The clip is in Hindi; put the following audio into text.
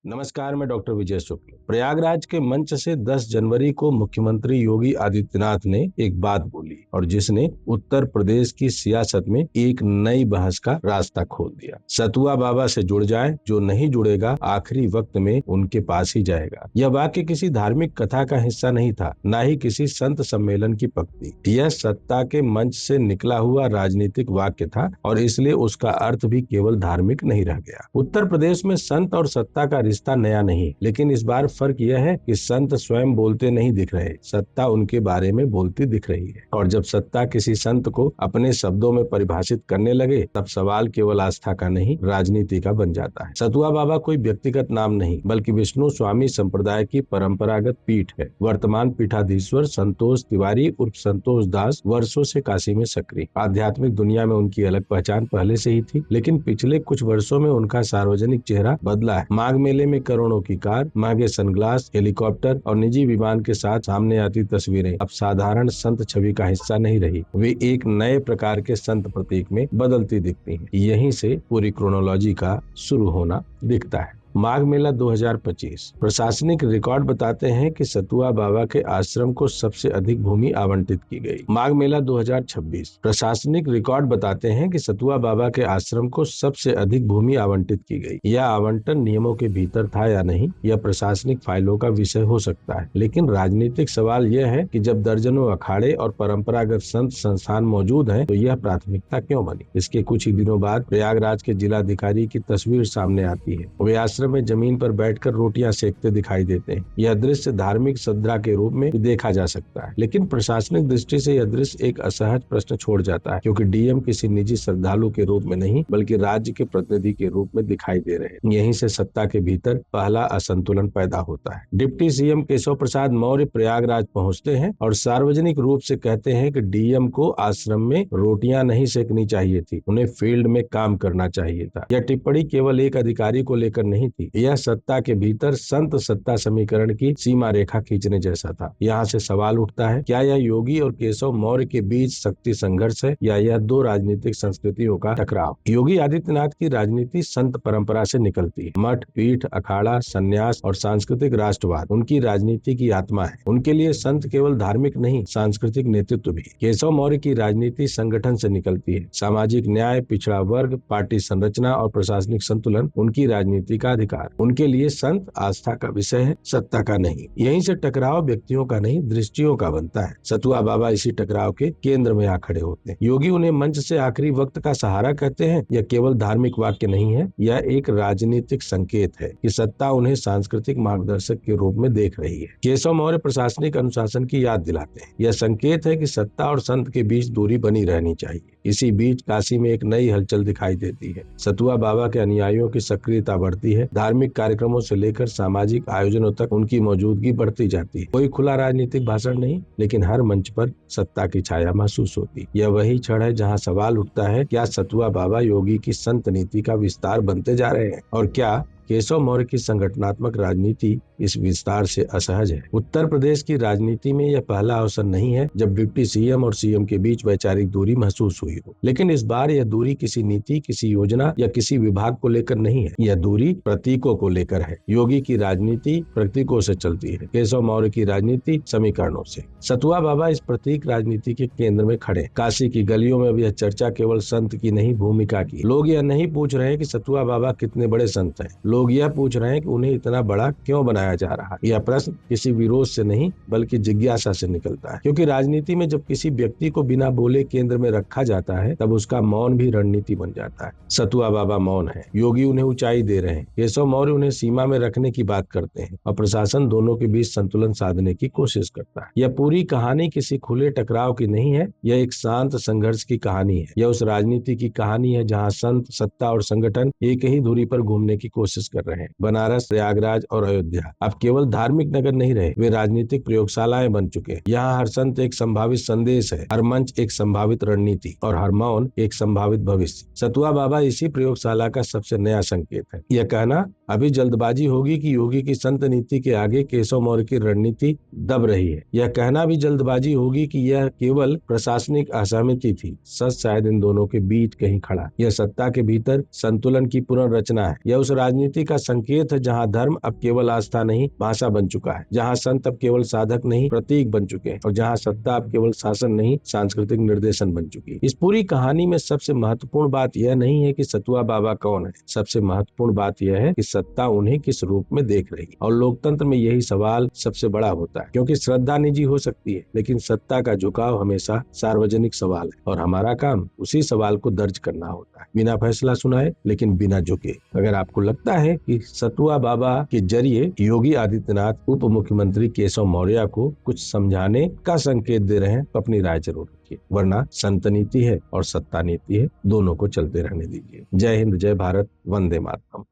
नमस्कार, मैं डॉक्टर विजय शुक्ल। प्रयागराज के मंच से 10 जनवरी को मुख्यमंत्री योगी आदित्यनाथ ने एक बात बोली और जिसने उत्तर प्रदेश की सियासत में एक नई बहस का रास्ता खोल दिया। सतुआ बाबा से जुड़ जाए, जो नहीं जुड़ेगा आखिरी वक्त में उनके पास ही जाएगा। यह वाक्य किसी धार्मिक कथा का हिस्सा नहीं था, न ही किसी संत सम्मेलन की पंक्ति। यह सत्ता के मंच से निकला हुआ राजनीतिक वाक्य था और इसलिए उसका अर्थ भी केवल धार्मिक नहीं रह गया। उत्तर प्रदेश में संत और सत्ता का रिश्ता नया नहीं, लेकिन इस बार फर्क यह है कि संत स्वयं बोलते नहीं दिख रहे, सत्ता उनके बारे में बोलती दिख रही है। और जब सत्ता किसी संत को अपने शब्दों में परिभाषित करने लगे, तब सवाल केवल आस्था का नहीं, राजनीति का बन जाता है। सतुआ बाबा कोई व्यक्तिगत नाम नहीं, बल्कि विष्णु स्वामी संप्रदाय की परंपरागत पीठ है। वर्तमान पीठाधीश्वर संतोष तिवारी उर्फ संतोष दास वर्षों से काशी में सक्रिय। आध्यात्मिक दुनिया में उनकी अलग पहचान पहले से ही थी, लेकिन पिछले कुछ वर्षों में उनका सार्वजनिक चेहरा बदला है। माघ मेले में करोड़ों की कार, महंगे सनग्लास, हेलीकॉप्टर और निजी विमान के साथ सामने आती तस्वीरें अब साधारण संत छवि का हिस्सा नहीं रही, वे एक नए प्रकार के संत प्रतीक में बदलती दिखती हैं। यहीं से पूरी क्रोनोलॉजी का शुरू होना दिखता है। माघ मेला 2025 प्रशासनिक रिकॉर्ड बताते हैं कि सतुआ बाबा के आश्रम को सबसे अधिक भूमि आवंटित की गई। माघ मेला 2026 प्रशासनिक रिकॉर्ड बताते हैं कि सतुआ बाबा के आश्रम को सबसे अधिक भूमि आवंटित की गई। यह आवंटन नियमों के भीतर था या नहीं, यह प्रशासनिक फाइलों का विषय हो सकता है, लेकिन राजनीतिक सवाल यह है कि जब दर्जनों अखाड़े और परंपरागत संत संस्थान मौजूद हैं, तो यह प्राथमिकता क्यों बनी। इसके कुछ ही दिनों बाद प्रयागराज के जिलाधिकारी की तस्वीर सामने आती है। वे आश्रम में जमीन पर बैठकर रोटियां सेकते दिखाई देते हैं। यह दृश्य धार्मिक श्रद्धा के रूप में देखा जा सकता है, लेकिन प्रशासनिक दृष्टि से यह दृश्य एक असहज प्रश्न छोड़ जाता है, क्योंकि डीएम किसी निजी श्रद्धालु के रूप में नहीं, बल्कि राज्य के प्रतिनिधि के रूप में दिखाई दे रहे हैं। यहीं से सत्ता के भीतर पहला असंतुलन पैदा होता है। डिप्टी सीएम केशव प्रसाद मौर्य प्रयागराज पहुंचते हैं और सार्वजनिक रूप से कहते हैं कि डीएम को आश्रम में रोटियां नहीं सेकनी चाहिए थी, उन्हें फील्ड में काम करना चाहिए था। यह टिप्पणी केवल एक अधिकारी को लेकर नहीं थी, यह सत्ता के भीतर संत सत्ता समीकरण की सीमा रेखा खींचने जैसा था। यहाँ से सवाल उठता है, क्या यह योगी और केशव मौर्य के बीच शक्ति संघर्ष है या यह दो राजनीतिक संस्कृतियों का टकराव। योगी आदित्यनाथ की राजनीति संत परंपरा से निकलती है। मठ, पीठ, अखाड़ा, संन्यास और सांस्कृतिक राष्ट्रवाद उनकी राजनीति की आत्मा है। उनके लिए संत केवल धार्मिक नहीं, सांस्कृतिक नेतृत्व भी। केशव मौर्य की राजनीति संगठन से निकलती है। सामाजिक न्याय, पिछड़ा वर्ग, पार्टी संरचना और प्रशासनिक संतुलन उनकी राजनीति का अधिकार। उनके लिए संत आस्था का विषय है, सत्ता का नहीं। यहीं से टकराव व्यक्तियों का नहीं, दृष्टियों का बनता है। सतुआ बाबा इसी टकराव के केंद्र में आ खड़े होते हैं। योगी उन्हें मंच से आखिरी वक्त का सहारा कहते हैं। यह केवल धार्मिक वाक्य नहीं है, यह एक राजनीतिक संकेत है कि सत्ता उन्हें सांस्कृतिक मार्गदर्शक के रूप में देख रही है। केशव मौर्य प्रशासनिक अनुशासन की याद दिलाते हैं। यह संकेत है कि सत्ता और संत के बीच दूरी बनी रहनी चाहिए। इसी बीच काशी में एक नई हलचल दिखाई देती है। सतुआ बाबा के अनुयायियों की सक्रियता बढ़ती है। धार्मिक कार्यक्रमों से लेकर सामाजिक आयोजनों तक उनकी मौजूदगी बढ़ती जाती है। कोई खुला राजनीतिक भाषण नहीं, लेकिन हर मंच पर सत्ता की छाया महसूस होती है। यह वही क्षण है जहां सवाल उठता है, क्या सतुआ बाबा योगी की संत नीति का विस्तार बनते जा रहे हैं, और क्या केशव मौर्य की संगठनात्मक राजनीति इस विस्तार से असहज है। उत्तर प्रदेश की राजनीति में यह पहला अवसर नहीं है जब डिप्टी सीएम और सीएम के बीच वैचारिक दूरी महसूस हुई हो, लेकिन इस बार यह दूरी किसी नीति, किसी योजना या किसी विभाग को लेकर नहीं है। यह दूरी प्रतीकों को लेकर है। योगी की राजनीति प्रतीकों से चलती है, केशव मौर्य की राजनीति समीकरणों से। सतुआ बाबा इस प्रतीक राजनीति के केंद्र में खड़े। काशी की गलियों में अब यह चर्चा केवल संत की नहीं, भूमिका की। लोग यह नहीं पूछ रहे कि सतुआ बाबा कितने बड़े संत हैं, लोग यह पूछ रहे हैं कि उन्हें इतना बड़ा क्यों बनाया जा रहा है। यह प्रश्न किसी विरोध से नहीं, बल्कि जिज्ञासा से निकलता है, क्योंकि राजनीति में जब किसी व्यक्ति को बिना बोले केंद्र में रखा जाता है, तब उसका मौन भी रणनीति बन जाता है। सतुआ बाबा मौन है, योगी उन्हें ऊंचाई दे रहे हैं, केशव मौर्य उन्हें सीमा में रखने की बात करते हैं, और प्रशासन दोनों के बीच संतुलन साधने की कोशिश करता है। यह पूरी कहानी किसी खुले टकराव की नहीं है, यह एक शांत संघर्ष की कहानी है। यह उस राजनीति की कहानी है जहाँ संत, सत्ता और संगठन एक ही धुरी पर घूमने की कोशिश कर रहे हैं। बनारस, प्रयागराज और अयोध्या अब केवल धार्मिक नगर नहीं रहे, वे राजनीतिक प्रयोगशालाएं बन चुके हैं। यहाँ हर संत एक संभावित संदेश है, हर मंच एक संभावित रणनीति और हर मौन एक संभावित भविष्य। सतुआ बाबा इसी प्रयोगशाला का सबसे नया संकेत है। यह कहना अभी जल्दबाजी होगी कि योगी की संत नीति के आगे केशव मौर्य की रणनीति दब रही है। यह कहना भी जल्दबाजी होगी कि यह केवल प्रशासनिक असहमति थी। सच शायद इन दोनों के बीच कहीं खड़ा। यह सत्ता के भीतर संतुलन की पुनर्रचना है। यह उस राजनीति का संकेत है जहाँ धर्म अब केवल आस्था नहीं भाषा बन चुका है, जहाँ संत अब केवल साधक नहीं प्रतीक बन चुके हैं और जहाँ सत्ता अब केवल शासन नहीं सांस्कृतिक निर्देशन बन चुकी है। इस पूरी कहानी में सबसे महत्वपूर्ण बात यह नहीं है कि सतुआ बाबा कौन है, सबसे महत्वपूर्ण बात यह है कि सत्ता उन्हें किस रूप में देख रही है। और लोकतंत्र में यही सवाल सबसे बड़ा होता है, क्योंकि श्रद्धा निजी हो सकती है लेकिन सत्ता का झुकाव हमेशा सार्वजनिक सवाल है और हमारा काम उसी सवाल को दर्ज करना होता है, बिना फैसला सुनाए लेकिन बिना झुके। अगर आपको लगता है कि सतुआ बाबा के जरिए योगी आदित्यनाथ उप मुख्यमंत्री केशव मौर्य को कुछ समझाने का संकेत दे रहे हैं तो अपनी राय जरूर रखिए, वरना संत नीति है और सत्ता नीति है, दोनों को चलते रहने दीजिए। जय हिंद, जय भारत, वंदे मातरम।